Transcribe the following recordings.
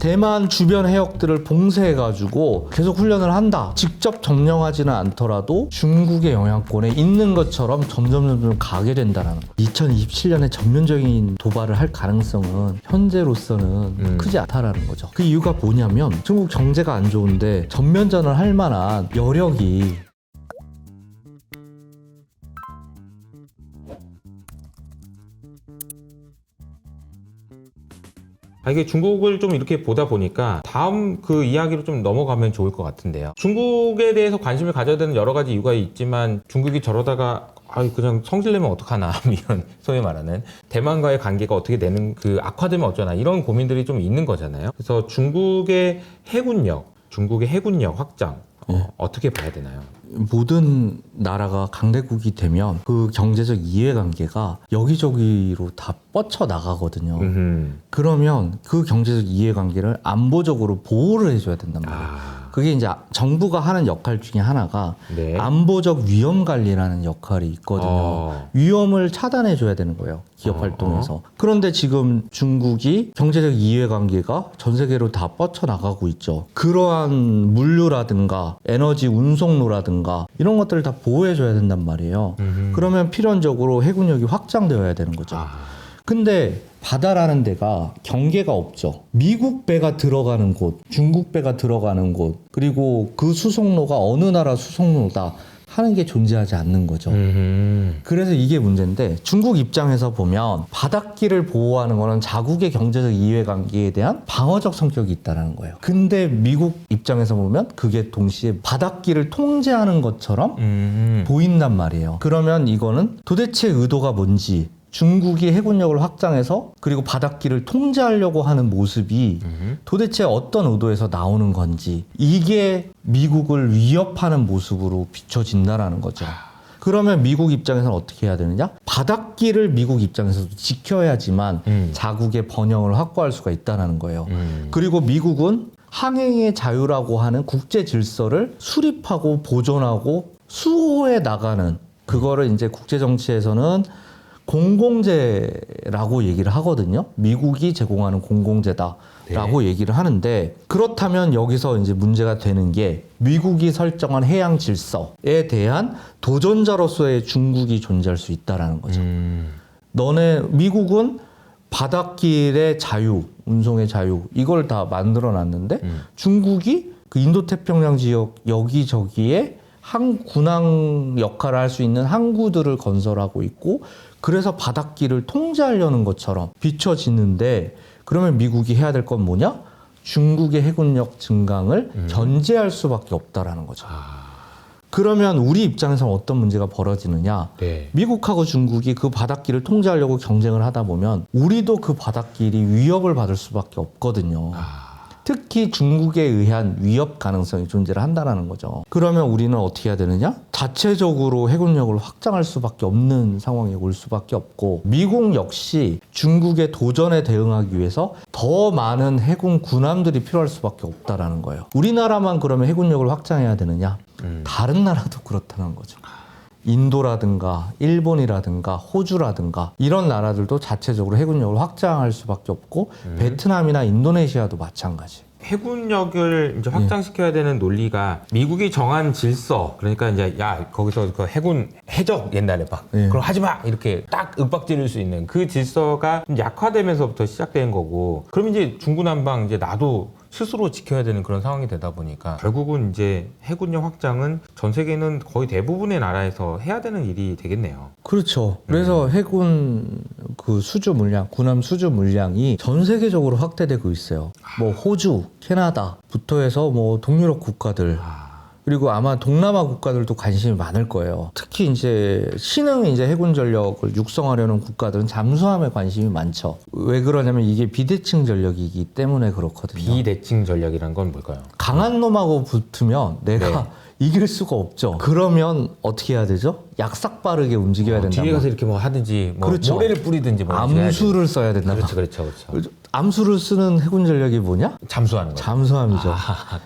대만 주변 해역들을 봉쇄해가지고 계속 훈련을 한다. 직접 점령하지는 않더라도 중국의 영향권에 있는 것처럼 점점 가게 된다는 거. 2027년에 전면적인 도발을 할 가능성은 현재로서는 크지 않다라는 거죠. 그 이유가 뭐냐면 중국 경제가 안 좋은데 전면전을 할 만한 여력이 이게 중국을 좀 이렇게 보다 보니까 다음 그 이야기로 좀 넘어가면 좋을 것 같은데요. 중국에 대해서 관심을 가져야 되는 여러 가지 이유가 있지만 중국이 저러다가 그냥 성질내면 어떡하나 이런 소위 말하는 대만과의 관계가 어떻게 되는 그 악화되면 어쩌나 이런 고민들이 좀 있는 거잖아요. 그래서 중국의 해군력 확장 어떻게 봐야 되나요? 모든 나라가 강대국이 되면 그 경제적 이해관계가 여기저기로 다 뻗쳐 나가거든요. 그러면 그 경제적 이해관계를 안보적으로 보호를 해줘야 된단 말이에요. 그게 이제 정부가 하는 역할 중에 하나가 네. 안보적 위험 관리라는 역할이 있거든요. 위험을 차단해줘야 되는 거예요. 기업 활동에서. 그런데 지금 중국이 경제적 이해관계가 전 세계로 다 뻗쳐나가고 있죠. 그러한 물류라든가 에너지 운송로라든가 이런 것들을 다 보호해줘야 된단 말이에요. 그러면 필연적으로 해군력이 확장되어야 되는 거죠. 근데 바다라는 데가 경계가 없죠. 미국 배가 들어가는 곳, 중국 배가 들어가는 곳, 그리고 그 수송로가 어느 나라 수송로다 하는 게 존재하지 않는 거죠. 그래서 이게 문제인데 중국 입장에서 보면 바닷길을 보호하는 거는 자국의 경제적 이해관계에 대한 방어적 성격이 있다는 거예요. 근데 미국 입장에서 보면 그게 동시에 바닷길을 통제하는 것처럼 보인단 말이에요. 그러면 이거는 도대체 의도가 뭔지 중국이 해군력을 확장해서 그리고 바닷길을 통제하려고 하는 모습이 도대체 어떤 의도에서 나오는 건지 이게 미국을 위협하는 모습으로 비춰진다는 거죠. 그러면 미국 입장에서는 어떻게 해야 되느냐? 바닷길을 미국 입장에서도 지켜야지만 자국의 번영을 확보할 수가 있다는 거예요. 그리고 미국은 항행의 자유라고 하는 국제 질서를 수립하고 보존하고 수호해 나가는 그거를 이제 국제 정치에서는 공공재라고 얘기를 하거든요. 미국이 제공하는 공공재다라고 얘기를 하는데 그렇다면 여기서 이제 문제가 되는 게 미국이 설정한 해양 질서에 대한 도전자로서의 중국이 존재할 수 있다라는 거죠. 미국은 바닷길의 자유, 운송의 자유 이걸 다 만들어 놨는데 중국이 그 인도태평양 지역 여기저기에 군항 역할을 할 수 있는 항구들을 건설하고 있고 그래서 바닷길을 통제하려는 것처럼 비춰지는데 그러면 미국이 해야 될 건 뭐냐? 중국의 해군력 증강을 견제할 수밖에 없다라는 거죠. 그러면 우리 입장에서는 어떤 문제가 벌어지느냐? 미국하고 중국이 그 바닷길을 통제하려고 경쟁을 하다 보면 우리도 그 바닷길이 위협을 받을 수밖에 없거든요. 특히 중국에 의한 위협 가능성이 존재를 한다는 거죠. 그러면 우리는 어떻게 해야 되느냐? 자체적으로 해군력을 확장할 수밖에 없는 상황이 올 수밖에 없고 미국 역시 중국의 도전에 대응하기 위해서 더 많은 해군 군함들이 필요할 수밖에 없다는 거예요. 우리나라만 그러면 해군력을 확장해야 되느냐? 다른 나라도 그렇다는 거죠. 인도라든가 일본이라든가 호주라든가 이런 나라들도 자체적으로 해군력을 확장할 수밖에 없고 베트남이나 인도네시아도 마찬가지. 해군력을 이제 확장시켜야 되는 논리가 미국이 정한 질서 그러니까 이제 거기서 그 해군 해적 옛날에 막 그럼 하지 마 이렇게 딱 윽박지를 수 있는 그 질서가 좀 약화되면서부터 시작된 거고 그럼 이제 중구난방 이제 나도 스스로 지켜야 되는 그런 상황이 되다 보니까 결국은 이제 해군력 확장은 전 세계는 거의 대부분의 나라에서 해야 되는 일이 되겠네요. 그렇죠. 그래서 해군 그 수주 물량, 군함 수주 물량이 전 세계적으로 확대되고 있어요. 뭐 호주, 캐나다부터 해서 뭐 동유럽 국가들 그리고 아마 동남아 국가들도 관심이 많을 거예요. 특히 이제 신흥 이제 해군 전력을 육성하려는 국가들은 잠수함에 관심이 많죠. 왜 그러냐면 이게 비대칭 전력이기 때문에 그렇거든요. 비대칭 전력이란 건 뭘까요? 강한 놈하고 붙으면 내가 이길 수가 없죠. 그러면 어떻게 해야 되죠? 약삭 빠르게 움직여야 된다. 뒤에 가서 이렇게 뭐 하든지 뭐 그렇죠. 모래를 뿌리든지 뭐 암수를 써야 된다. 그렇죠. 암수를 쓰는 해군 전력이 뭐냐? 잠수하는 거죠. 잠수함이죠.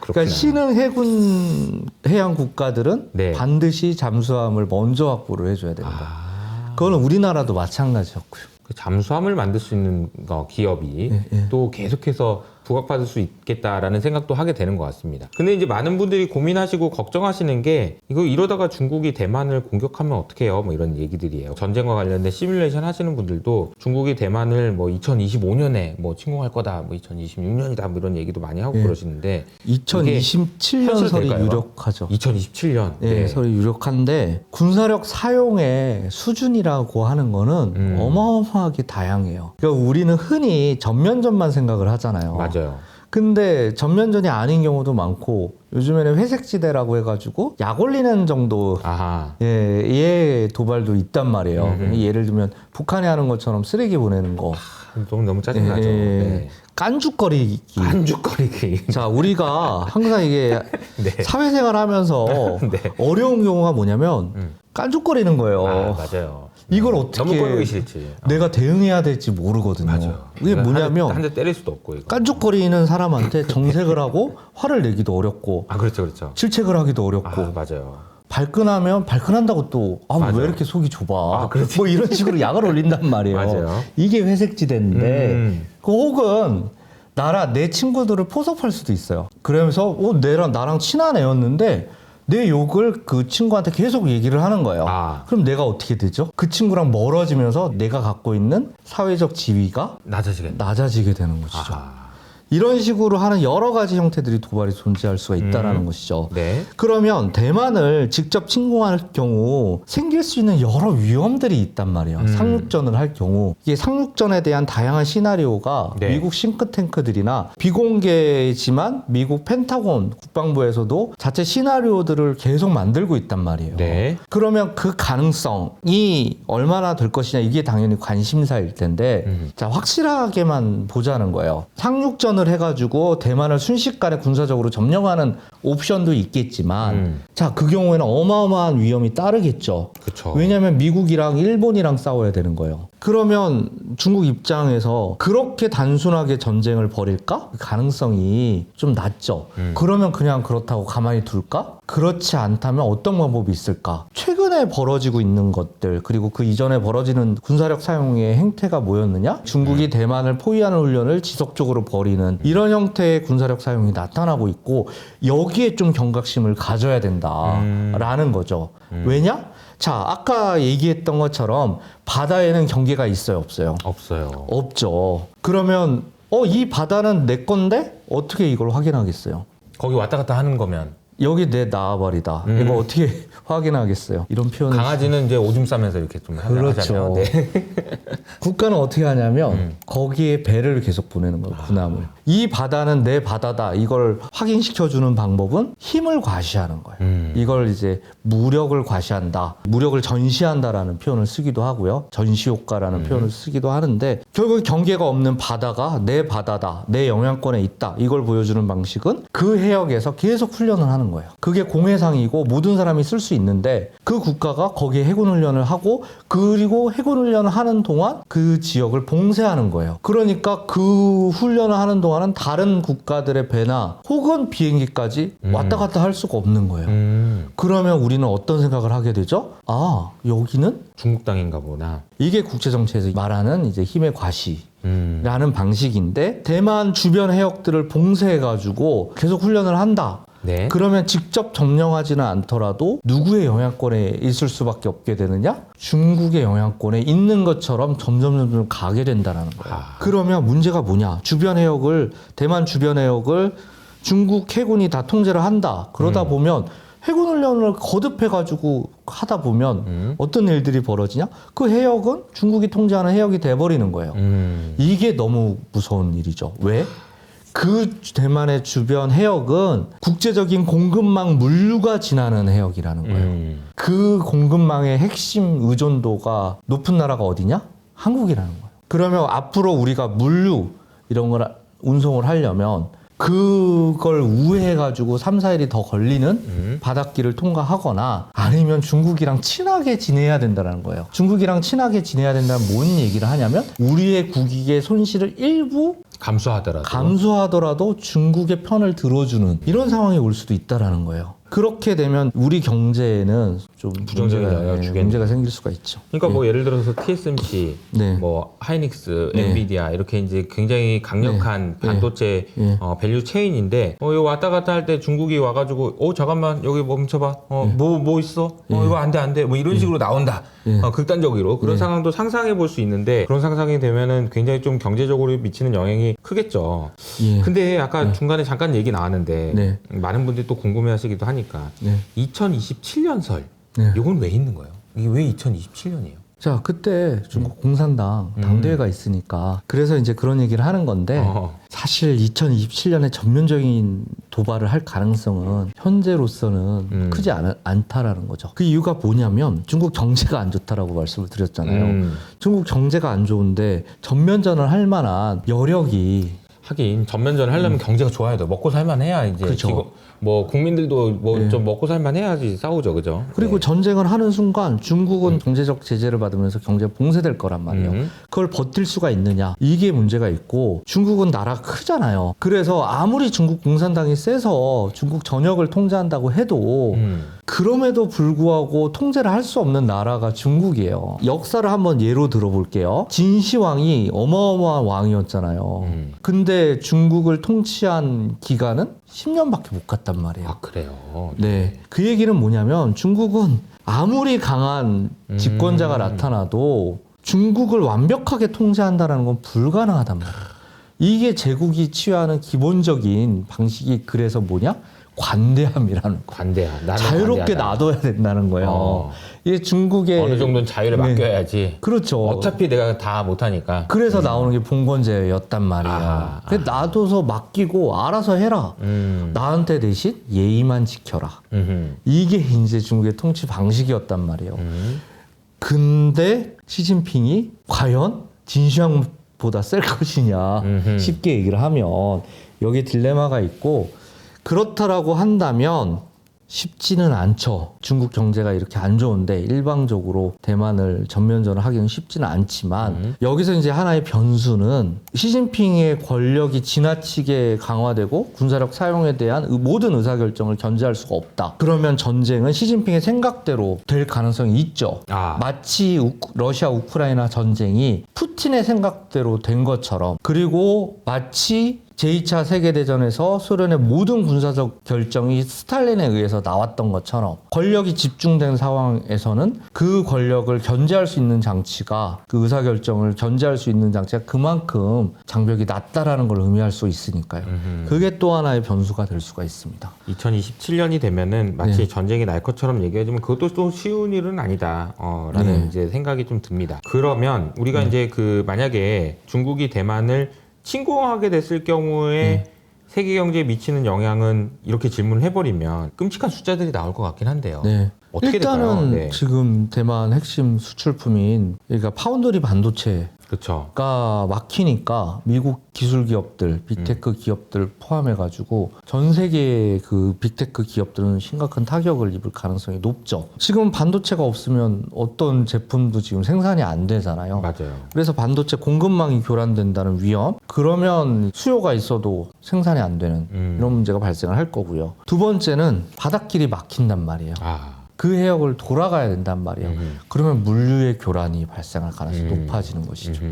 그러니까 신흥 해군 해양 국가들은 반드시 잠수함을 먼저 확보를 해줘야 된다. 그거는 우리나라도 마찬가지였고요. 그 잠수함을 만들 수 있는 기업이 또 계속해서 부각받을 수 있겠다라는 생각도 하게 되는 것 같습니다. 근데 이제 많은 분들이 고민하시고 걱정하시는 게 이거 이러다가 중국이 대만을 공격하면 어떡해요? 뭐 이런 얘기들이에요. 전쟁과 관련된 시뮬레이션 하시는 분들도 중국이 대만을 뭐 2025년에 뭐 침공할 거다, 뭐 2026년이다, 뭐 이런 얘기도 많이 하고 그러시는데 2027년 설이 될까요? 유력하죠. 2027년. 네, 설이 유력한데 군사력 사용의 수준이라고 하는 거는 어마어마하게 다양해요. 그러니까 우리는 흔히 전면전만 생각을 하잖아요. 맞아요. 근데 전면전이 아닌 경우도 많고 요즘에는 회색지대라고 해가지고 약 올리는 정도 아하. 의 도발도 있단 말이에요. 예를 들면 북한이 하는 것처럼 쓰레기 보내는 거. 너무 짜증나죠. 네. 깐죽거리기. 깐죽거리기. 자, 우리가 항상 이게 네. 사회생활 하면서 네. 어려운 경우가 뭐냐면 깐죽거리는 거예요. 아, 맞아요. 이걸 너무 어떻게 꼴보기 싫지. 내가 대응해야 될지 모르거든요. 맞아요. 이게 뭐냐면 한 대 때릴 수도 없고 이거. 깐죽거리는 사람한테 정색을 하고 화를 내기도 어렵고 아, 그렇죠, 그렇죠. 실책을 하기도 어렵고 아, 맞아요. 발끈하면 발끈한다고 또 왜 맞아요. 이렇게 속이 좁아 아, 그렇지. 뭐 이런 식으로 약을 올린단 말이에요. 맞아요. 이게 회색지대인데 그 혹은 내 친구들을 포섭할 수도 있어요. 그러면서 나랑 친한 애였는데 내 욕을 그 친구한테 계속 얘기를 하는 거예요. 아. 그럼 내가 어떻게 되죠? 그 친구랑 멀어지면서 내가 갖고 있는 사회적 지위가 낮아지겠네. 낮아지게 되는 것이죠. 아. 이런 식으로 하는 여러 가지 형태들이 도발이 존재할 수가 있다라는 것이죠. 네. 그러면 대만을 직접 침공할 경우 생길 수 있는 여러 위험들이 있단 말이에요. 상륙전을 할 경우 이게 상륙전에 대한 다양한 시나리오가 네. 미국 싱크탱크들이나 비공개지만 미국 펜타곤 국방부에서도 자체 시나리오들을 계속 만들고 있단 말이에요. 네. 그러면 그 가능성이 얼마나 될 것이냐 이게 당연히 관심사일 텐데 자 확실하게만 보자는 거예요. 상륙전을 해가지고 대만을 순식간에 군사적으로 점령하는 옵션도 있겠지만 자 그 경우에는 어마어마한 위험이 따르겠죠. 그쵸. 왜냐하면 미국이랑 일본이랑 싸워야 되는 거예요. 그러면 중국 입장에서 그렇게 단순하게 전쟁을 벌일까? 그 가능성이 좀 낮죠. 그러면 그냥 그렇다고 가만히 둘까? 그렇지 않다면 어떤 방법이 있을까? 최근에 벌어지고 있는 것들 그리고 그 이전에 벌어지는 군사력 사용의 행태가 뭐였느냐? 중국이 대만을 포위하는 훈련을 지속적으로 벌이는 이런 형태의 군사력 사용이 나타나고 있고 여기에 좀 경각심을 가져야 된다라는 거죠. 왜냐? 자, 아까 얘기했던 것처럼 바다에는 경계가 있어요, 없어요? 없어요. 없죠. 그러면 이 바다는 내 건데 어떻게 이걸 확인하겠어요? 거기 왔다 갔다 하는 거면 여기 내 나와버리다. 이거 어떻게 확인하겠어요? 이런 표현을 강아지는 이제 오줌 싸면서 이렇게 좀 그렇죠. 하잖아요. 네. 국가는 어떻게 하냐면 거기에 배를 계속 보내는 거예요. 군함을. 이 바다는 내 바다다. 이걸 확인시켜주는 방법은 힘을 과시하는 거예요. 이걸 이제 무력을 과시한다. 무력을 전시한다라는 표현을 쓰기도 하고요. 전시효과라는 표현을 쓰기도 하는데 결국 경계가 없는 바다가 내 바다다. 내 영향권에 있다. 이걸 보여주는 방식은 그 해역에서 계속 훈련을 하는 거예요. 그게 공해상이고 모든 사람이 쓸 수 있는데 그 국가가 거기에 해군훈련을 하고 그리고 해군훈련을 하는 동안 그 지역을 봉쇄하는 거예요. 그러니까 그 훈련을 하는 동안은 다른 국가들의 배나 혹은 비행기까지 왔다 갔다 할 수가 없는 거예요. 그러면 우리는 어떤 생각을 하게 되죠? 아, 여기는 중국 땅인가 보나. 이게 국제정치에서 말하는 이제 힘의 과시. 라는 방식인데 대만 주변 해역들을 봉쇄해가지고 계속 훈련을 한다. 네. 그러면 직접 점령하지는 않더라도 누구의 영향권에 있을 수밖에 없게 되느냐? 중국의 영향권에 있는 것처럼 점점 가게 된다는 거예요. 그러면 문제가 뭐냐? 대만 주변 해역을 중국 해군이 다 통제를 한다. 그러다 보면 해군 훈련을 거듭해가지고 하다 보면 어떤 일들이 벌어지냐? 그 해역은 중국이 통제하는 해역이 돼버리는 거예요. 이게 너무 무서운 일이죠. 왜? 그 대만의 주변 해역은 국제적인 공급망 물류가 지나는 해역이라는 거예요. 그 공급망의 핵심 의존도가 높은 나라가 어디냐? 한국이라는 거예요. 그러면 앞으로 우리가 물류 이런 걸 운송을 하려면 그걸 우회해가지고 3, 4일이 더 걸리는 바닷길을 통과하거나 아니면 중국이랑 친하게 지내야 된다는 거예요. 중국이랑 친하게 지내야 된다는 뭔 얘기를 하냐면 우리의 국익의 손실을 일부 감수하더라도 중국의 편을 들어주는 이런 상황이 올 수도 있다라는 거예요. 그렇게 되면 우리 경제에는 좀 부정적인 영향을 주겠네요. 문제가 생길 수가 있죠. 그러니까 뭐 예를 들어서 TSMC, 네. 뭐 하이닉스, 네. 엔비디아 이렇게 이제 굉장히 강력한 네. 반도체 네. 밸류 체인인데 이거 왔다 갔다 할 때 중국이 와가지고 잠깐만 여기 멈춰봐, 뭐 있어, 이거 안 돼, 뭐 이런 식으로 나온다. 극단적으로 그런 상황도 상상해 볼 수 있는데 그런 상상이 되면은 굉장히 좀 경제적으로 미치는 영향이 크겠죠. 예. 근데 아까 중간에 잠깐 얘기 나왔는데 네. 많은 분들이 또 궁금해하시기도 하니까 네. 2027년설 네. 이건 왜 있는 거예요? 이게 왜 2027년이에요? 자, 그때 중국 공산당 당대회가 있으니까 그래서 이제 그런 얘기를 하는 건데 사실 2027년에 전면적인 도발을 할 가능성은 현재로서는 크지 않다라는 거죠. 그 이유가 뭐냐면 중국 경제가 안 좋다라고 말씀을 드렸잖아요. 중국 경제가 안 좋은데 전면전을 할 만한 여력이 하긴 전면전을 하려면 경제가 좋아야 돼. 먹고 살만 해야 이제 그렇죠. 뭐 국민들도 뭐 좀 먹고 살만 해야지 싸우죠, 그죠? 그리고 전쟁을 하는 순간 중국은 경제적 제재를 받으면서 경제가 봉쇄될 거란 말이에요. 그걸 버틸 수가 있느냐 이게 문제가 있고 중국은 나라가 크잖아요. 그래서 아무리 중국 공산당이 세서 중국 전역을 통제한다고 해도 그럼에도 불구하고 통제를 할 수 없는 나라가 중국이에요. 역사를 한번 예로 들어볼게요. 진시황이 어마어마한 왕이었잖아요. 근데 중국을 통치한 기간은 10년밖에 못 갔단 말이에요. 아, 그래요? 네. 그 얘기는 뭐냐면 중국은 아무리 강한 집권자가 나타나도 중국을 완벽하게 통제한다는 건 불가능하단 말이에요. 이게 제국이 취하는 기본적인 방식이 그래서 뭐냐? 관대함이라는 거. 관대함. 나는 자유롭게 관대하다. 놔둬야 된다는 거예요. 이게 중국의 어느 정도는 자유를 맡겨야지. 그렇죠. 어차피 내가 다 못하니까. 그래서 나오는 게 봉건제였단 말이에요. 그래서 놔둬서 맡기고 알아서 해라. 나한테 대신 예의만 지켜라. 이게 이제 중국의 통치 방식이었단 말이에요. 근데 시진핑이 과연 진시황보다 셀 것이냐 쉽게 얘기를 하면 여기 딜레마가 있고 그렇다라고 한다면 쉽지는 않죠. 중국 경제가 이렇게 안 좋은데 일방적으로 대만을 전면전을 하기는 쉽지는 않지만 여기서 이제 하나의 변수는 시진핑의 권력이 지나치게 강화되고 군사력 사용에 대한 모든 의사결정을 견제할 수가 없다. 그러면 전쟁은 시진핑의 생각대로 될 가능성이 있죠. 마치 러시아 우크라이나 전쟁이 푸틴의 생각대로 된 것처럼 그리고 마치 제2차 세계대전에서 소련의 모든 군사적 결정이 스탈린에 의해서 나왔던 것처럼 권력이 집중된 상황에서는 그 권력을 견제할 수 있는 장치가 그 의사결정을 견제할 수 있는 장치가 그만큼 장벽이 낮다라는 걸 의미할 수 있으니까요. 그게 또 하나의 변수가 될 수가 있습니다. 2027년이 되면은 마치 전쟁이 날 것처럼 얘기하지만 그것도 또 쉬운 일은 아니다. 라는 이제 생각이 좀 듭니다. 그러면 우리가 이제 그 만약에 중국이 대만을 침공하게 됐을 경우에 세계 경제에 미치는 영향은 이렇게 질문을 해버리면 끔찍한 숫자들이 나올 것 같긴 한데요. 어떻게 일단은 될까요? 지금 대만 핵심 수출품인 그러니까 파운드리 반도체가 그렇죠. 막히니까 미국 기술 기업들, 빅테크 기업들 포함해가지고 전 세계 그 빅테크 기업들은 심각한 타격을 입을 가능성이 높죠. 지금 반도체가 없으면 어떤 제품도 지금 생산이 안 되잖아요. 맞아요. 그래서 반도체 공급망이 교란된다는 위험, 그러면 수요가 있어도 생산이 안 되는 이런 문제가 발생을 할 거고요. 두 번째는 바닷길이 막힌단 말이에요. 그 해역을 돌아가야 된단 말이에요. 그러면 물류의 교란이 발생할 가능성이 높아지는 것이죠.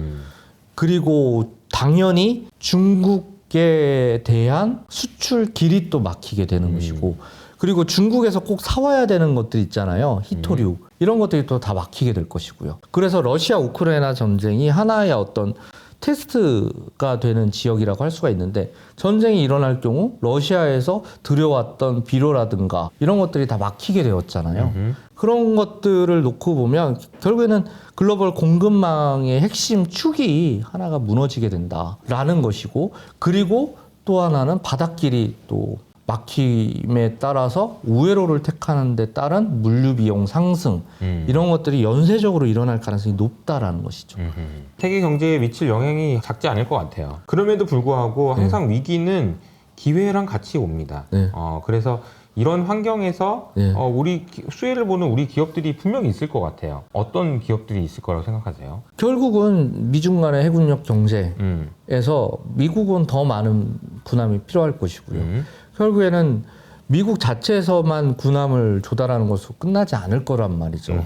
그리고 당연히 중국에 대한 수출 길이 또 막히게 되는 것이고 그리고 중국에서 꼭 사와야 되는 것들 있잖아요. 히토류. 이런 것들이 또 다 막히게 될 것이고요. 그래서 러시아 우크라이나 전쟁이 하나의 어떤 테스트가 되는 지역이라고 할 수가 있는데 전쟁이 일어날 경우 러시아에서 들여왔던 비료라든가 이런 것들이 다 막히게 되었잖아요. 그런 것들을 놓고 보면 결국에는 글로벌 공급망의 핵심 축이 하나가 무너지게 된다라는 것이고 그리고 또 하나는 바닷길이 또 막힘에 따라서 우회로를 택하는 데 따른 물류 비용 상승 이런 것들이 연쇄적으로 일어날 가능성이 높다라는 것이죠. 세계 경제에 미칠 영향이 작지 않을 것 같아요. 그럼에도 불구하고 항상 위기는 기회랑 같이 옵니다. 그래서 이런 환경에서 우리 수혜를 보는 우리 기업들이 분명히 있을 것 같아요. 어떤 기업들이 있을 거라고 생각하세요? 결국은 미중 간의 해군력 경제에서 미국은 더 많은 군함이 필요할 것이고요. 결국에는 미국 자체에서만 군함을 조달하는 것으로 끝나지 않을 거란 말이죠.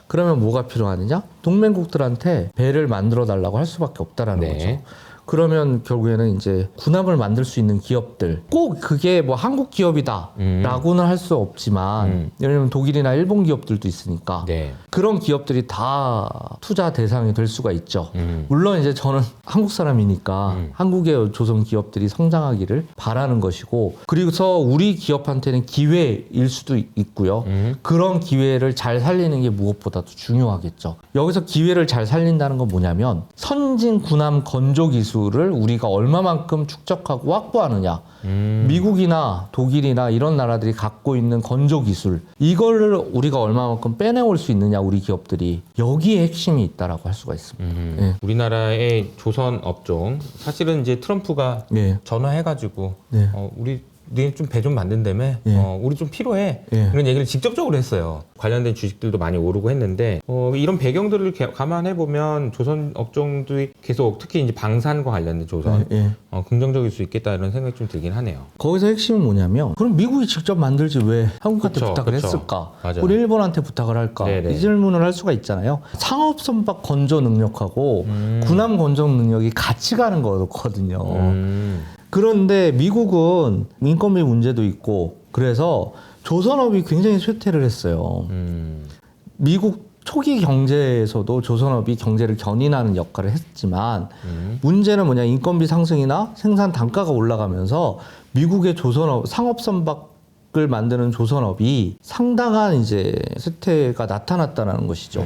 그러면 뭐가 필요하느냐? 동맹국들한테 배를 만들어 달라고 할 수밖에 없다라는 네. 거죠. 그러면 결국에는 이제 군함을 만들 수 있는 기업들, 꼭 그게 뭐 한국 기업이다라고는 할 수 없지만, 왜냐면 독일이나 일본 기업들도 있으니까 네. 그런 기업들이 다 투자 대상이 될 수가 있죠. 물론 이제 저는 한국 사람이니까 한국의 조선 기업들이 성장하기를 바라는 것이고, 그리고서 우리 기업한테는 기회일 수도 있고요. 그런 기회를 잘 살리는 게 무엇보다도 중요하겠죠. 여기서 기회를 잘 살린다는 건 뭐냐면 선진 군함 건조 기술을 우리가 얼마만큼 축적하고 확보하느냐. 미국이나 독일이나 이런 나라들이 갖고 있는 건조 기술, 이거를 우리가 얼마만큼 빼내올 수 있느냐, 우리 기업들이. 여기에 핵심이 있다라고 할 수가 있습니다. 네. 우리나라의 조선 업종, 사실은 이제 트럼프가 네. 전화해가지고 네. 우리 네 좀 배 좀 만든다며, 우리 좀 필요해, 예. 그런 얘기를 직접적으로 했어요. 관련된 주식들도 많이 오르고 했는데, 이런 배경들을 감안해 보면 조선 업종들이 계속, 특히 이제 방산과 관련된 조선 예. 긍정적일 수 있겠다 이런 생각이 좀 들긴 하네요. 거기서 핵심은 뭐냐면, 그럼 미국이 직접 만들지 왜 한국한테 그쵸, 부탁을 그쵸. 했을까? 맞아요. 우리 일본한테 부탁을 할까? 네네. 이 질문을 할 수가 있잖아요. 상업 선박 건조 능력하고 군함 건조 능력이 같이 가는 거거든요. 그런데 미국은 인건비 문제도 있고, 그래서 조선업이 굉장히 쇠퇴를 했어요. 미국 초기 경제에서도 조선업이 경제를 견인하는 역할을 했지만, 문제는 뭐냐, 인건비 상승이나 생산 단가가 올라가면서 미국의 조선업, 상업 선박을 만드는 조선업이 상당한 이제 쇠퇴가 나타났다는 것이죠.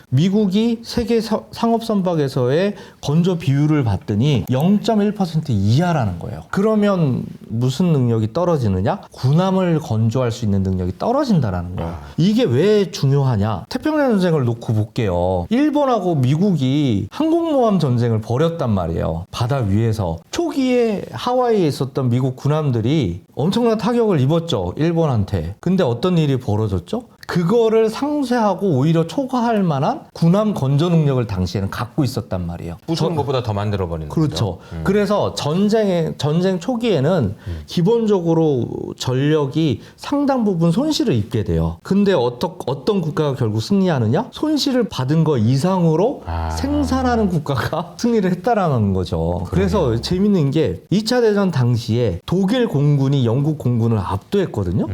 미국이 세계 상업 선박에서의 건조 비율을 봤더니 0.1% 이하라는 거예요. 그러면 무슨 능력이 떨어지느냐? 군함을 건조할 수 있는 능력이 떨어진다라는 거예요. 이게 왜 중요하냐? 태평양 전쟁을 놓고 볼게요. 일본하고 미국이 항공모함 전쟁을 벌였단 말이에요. 바다 위에서. 초기에 하와이에 있었던 미국 군함들이 엄청난 타격을 입었죠, 일본한테. 근데 어떤 일이 벌어졌죠? 그거를 상쇄하고 오히려 초과할 만한 군함 건조 능력을 당시에는 갖고 있었단 말이에요. 부수는 것보다 더 만들어버리는 그렇죠. 거죠. 그래서 전쟁 초기에는 기본적으로 전력이 상당 부분 손실을 입게 돼요. 근데 어떤 국가가 결국 승리하느냐? 손실을 받은 거 이상으로 생산하는 국가가 승리를 했다라는 거죠. 그래서 재밌는 게 2차 대전 당시에 독일 공군이 영국 공군을 압도했거든요.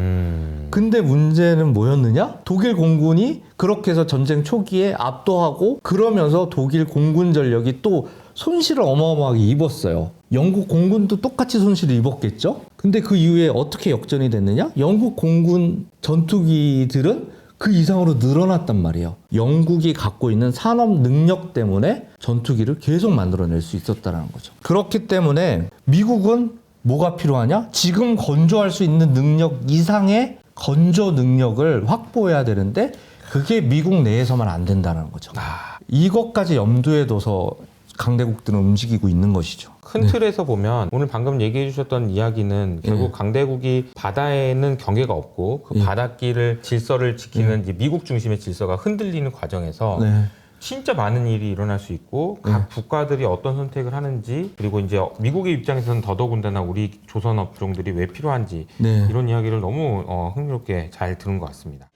근데 문제는 뭐였느냐? 독일 공군이 그렇게 해서 전쟁 초기에 압도하고, 그러면서 독일 공군 전력이 또 손실을 어마어마하게 입었어요. 영국 공군도 똑같이 손실을 입었겠죠? 근데 그 이후에 어떻게 역전이 됐느냐? 영국 공군 전투기들은 그 이상으로 늘어났단 말이에요. 영국이 갖고 있는 산업 능력 때문에 전투기를 계속 만들어낼 수 있었다는 거죠. 그렇기 때문에 미국은 뭐가 필요하냐? 지금 건조할 수 있는 능력 이상의 건조 능력을 확보해야 되는데, 그게 미국 내에서만 안 된다는 거죠. 이것까지 염두에 둬서 강대국들은 움직이고 있는 것이죠. 큰 틀에서 보면 오늘 방금 얘기해 주셨던 이야기는 결국 강대국이 바다에는 경계가 없고, 그 바닷길을 질서를 지키는 이제 미국 중심의 질서가 흔들리는 과정에서 진짜 많은 일이 일어날 수 있고, 각 국가들이 어떤 선택을 하는지, 그리고 이제 미국의 입장에서는 더더군다나 우리 조선 업종들이 왜 필요한지, 이런 이야기를 너무 흥미롭게 잘 들은 것 같습니다.